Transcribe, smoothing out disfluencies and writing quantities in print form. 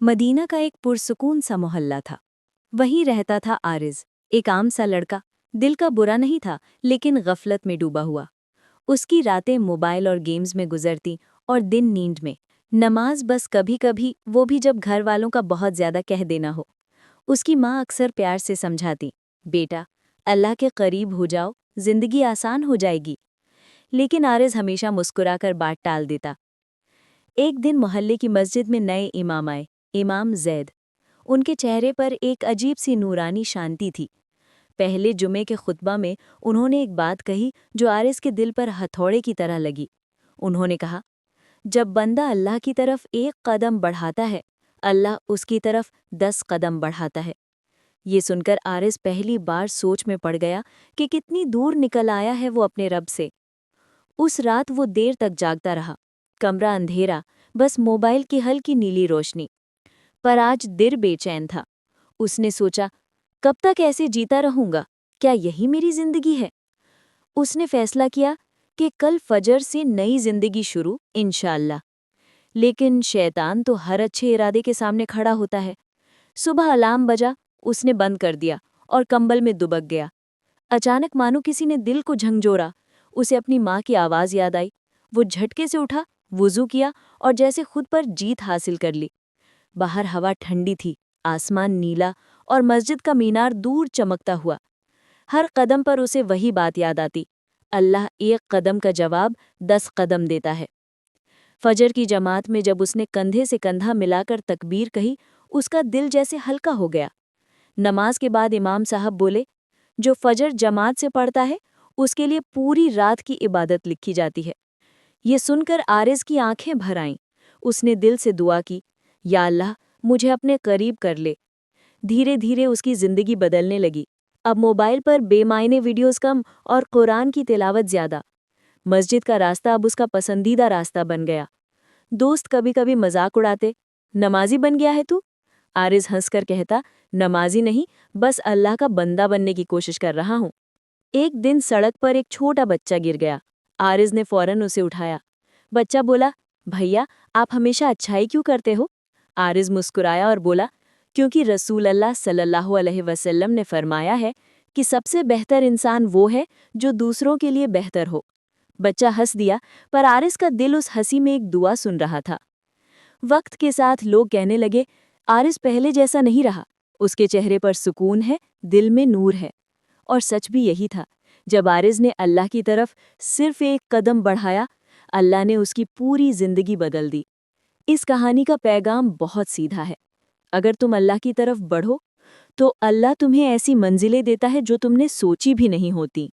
Medina का एक पुरसुकून सा मोहल्ला था। वहीं रहता था आरिज, एक आम सा लड़का। दिल का बुरा नहीं था, लेकिन गफलत में डूबा हुआ। उसकी रातें मोबाइल और गेम्स में गुजरती और दिन नींद में। नमाज बस कभी कभी, वो भी जब घर वालों का बहुत ज्यादा कह देना हो। उसकी माँ अक्सर प्यार से समझाती, बेटा, अल्लाह के करीब हो जाओ, जिंदगी आसान हो जाएगी। लेकिन आरिज हमेशा मुस्कुराकर बात टाल देता। एक दिन मोहल्ले की मस्जिद में नए इमाम आए, इमाम जैद। उनके चेहरे पर एक अजीब सी नूरानी शांति थी। पहले जुमे के खुतबा में उन्होंने एक बात कही जो आरिस के दिल पर हथौड़े की तरह लगी। उन्होंने कहा, जब बंदा अल्लाह की तरफ एक कदम बढ़ाता है, अल्लाह उसकी तरफ 10 कदम बढ़ाता है। ये सुनकर आरिस पहली बार सोच में पड़ गया कि कितनी दूर निकल आया है वो अपने रब से। उस रात वो देर तक जागता रहा। कमरा अंधेरा, बस मोबाइल की हल्की नीली रोशनी। पर आज दिल बेचैन था। उसने सोचा, कब तक ऐसे जीता रहूंगा? क्या यही मेरी जिंदगी है? उसने फैसला किया कि कल फजर से नई जिंदगी शुरू, इंशाअल्लाह। लेकिन शैतान तो हर अच्छे इरादे के सामने खड़ा होता है। सुबह अलार्म बजा, उसने बंद कर दिया और कंबल में दुबक गया। अचानक मानो किसी ने दिल को झंझोरा। उसे अपनी माँ की आवाज़ याद आई। वो झटके से उठा, वुज़ू किया और जैसे खुद पर जीत हासिल कर ली। बाहर हवा ठंडी थी, आसमान नीला और मस्जिद का मीनार दूर चमकता हुआ। हर कदम पर उसे वही बात याद आती, अल्लाह एक कदम का जवाब 10 कदम देता है। फजर की जमात में जब उसने कंधे से कंधा मिलाकर तकबीर कही, उसका दिल जैसे हल्का हो गया। नमाज के बाद इमाम साहब बोले, जो फजर जमात से पढ़ता है, उसके लिए पूरी रात की इबादत लिखी जाती है। ये सुनकर आरिज की आंखें भर आईं। उसने दिल से दुआ की, या अल्लाह, मुझे अपने करीब कर ले। धीरे धीरे उसकी जिंदगी बदलने लगी। अब मोबाइल पर बेमायने वीडियोस कम और कुरान की तिलावत ज्यादा। मस्जिद का रास्ता अब उसका पसंदीदा रास्ता बन गया। दोस्त कभी कभी मजाक उड़ाते, नमाजी बन गया है तू? आरिज हंसकर कहता, नमाजी नहीं, बस अल्लाह का बंदा बनने की कोशिश कर रहा हूँ। एक दिन सड़क पर एक छोटा बच्चा गिर गया। आरिज ने फौरन उसे उठाया। बच्चा बोला, भैया, आप हमेशा अच्छाई क्यों करते हो? आरिज मुस्कुराया और बोला, क्योंकि रसूल अल्लाह सल्लल्लाहु अलैहि वसल्लम ने फरमाया है कि सबसे बेहतर इंसान वो है जो दूसरों के लिए बेहतर हो। बच्चा हंस दिया, पर आरिज का दिल उस हंसी में एक दुआ सुन रहा था। वक्त के साथ लोग कहने लगे, आरिज पहले जैसा नहीं रहा। उसके चेहरे पर सुकून है, दिल में नूर है। और सच भी यही था। जब आरिज ने अल्लाह की तरफ सिर्फ एक कदम बढ़ाया, अल्लाह ने उसकी पूरी जिंदगी बदल दी। इस कहानी का पैगाम बहुत सीधा है। अगर तुम अल्लाह की तरफ बढ़ो, तो अल्लाह तुम्हें ऐसी मंजिलें देता है जो तुमने सोची भी नहीं होती।